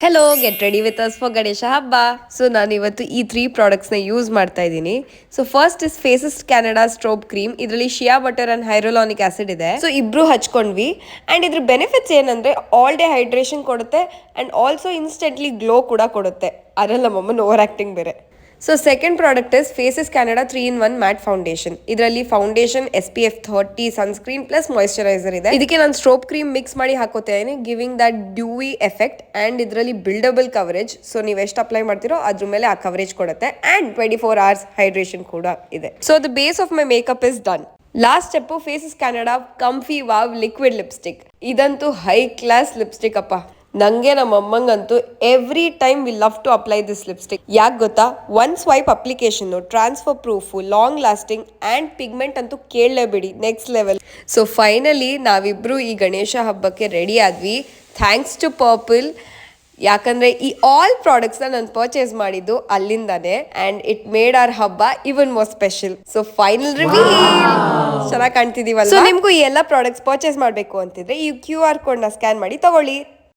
Hello, get ready with us for Ganesha ಹಬ್ಬ. So ನಾನು ಇವತ್ತು ಈ 3 ಪ್ರಾಡಕ್ಟ್ಸ್ನ ಯೂಸ್ ಮಾಡ್ತಾ ಇದ್ದೀನಿ. So first is Faces Canada strobe cream. ಇದರಲ್ಲಿ shea butter and hyaluronic acid ಇದೆ. ಸೊ ಇಬ್ರು ಹಚ್ಕೊಂಡ್ವಿ. ಅಂಡ್ ಇದ್ರ ಬೆನಿಫಿಟ್ಸ್ ಏನಂದ್ರೆ ಆಲ್ ಡೇ ಹೈಡ್ರೇಷನ್ ಕೊಡುತ್ತೆ ಅಂಡ್ ಆಲ್ಸೋ ಇನ್ಸ್ಟೆಂಟ್ಲಿ ಗ್ಲೋ ಕೂಡ ಕೊಡುತ್ತೆ. ಅದ್ರಲ್ಲಿ ನಮ್ಮಮ್ಮನ ಓವರ್ ಆಕ್ಟಿಂಗ್ ಬೇರೆ. So second product is Faces Canada 3-in-1 matte foundation. ಇದರಲ್ಲಿ foundation, SPF 30, sunscreen plus moisturiser ಇದೆ. ಇದಕ್ಕೆ ನಾನು ಸ್ಟ್ರೋಬ್ ಕ್ರೀಮ್ ಮಿಕ್ಸ್ ಮಾಡಿ ಹಾಕೋತೇನೆ, giving that dewy effect. And ಇದರಲ್ಲಿ ಬಿಲ್ಡಬಲ್ ಕವರೇಜ್. ಸೊ ನೀವು ಎಷ್ಟು ಅಪ್ಲೈ ಮಾಡ್ತೀರೋ ಅದ್ರ ಮೇಲೆ ಆ ಕವರೇಜ್ ಕೊಡುತ್ತೆ. ಅಂಡ್ 24 hours ಹೈಡ್ರೇಷನ್ ಕೂಡ ಇದೆ. So the base of my makeup is done. Last step Faces Canada comfy wow liquid lipstick. ಇದಂತೂ ಹೈ ಕ್ಲಾಸ್ ಲಿಪ್ಸ್ಟಿಕ್ ಅಪ್ಪ. ನಂಗೆ ನಮ್ಮ ಅಮ್ಮಂಗಂತೂ every time we love to apply this lipstick. ಯಾಕೆ ಗೊತ್ತಾ? One swipe application, transfer proof, long lasting and pigment ಅಂತೂ ಕೇಳಲೇಬೇಡಿ, next level. So finally ನಾವಿಬ್ರು ಈ ಗಣೇಶ ಹಬ್ಬಕ್ಕೆ ರೆಡಿ ಆದ್ವಿ, ಥ್ಯಾಂಕ್ಸ್ ಟು ಪರ್ಪಲ್. ಯಾಕಂದ್ರೆ ಈ ಆಲ್ ಪ್ರಾಡಕ್ಟ್ಸ್ನ ನಾನು ಪರ್ಚೇಸ್ ಮಾಡಿದ್ದು ಅಲ್ಲಿಂದಾನೆ ಅಂಡ್ ಇಟ್ ಮೇಡ್ ಅವರ್ ಹಬ್ಬ even more special. So final reveal ಚೆನ್ನಾಗಿ ಕಾಣ್ತಿದೀವಲ್ಲ. ಸೊ ನಿಮ್ಗೂ ಈ ಎಲ್ಲ ಪ್ರಾಡಕ್ಟ್ಸ್ ಪರ್ಚೇಸ್ ಮಾಡಬೇಕು ಅಂತಿದ್ರೆ ಈ QR ಕೋಡ್ನ ಸ್ಕ್ಯಾನ್ ಮಾಡಿ ತಗೊಳ್ಳಿ.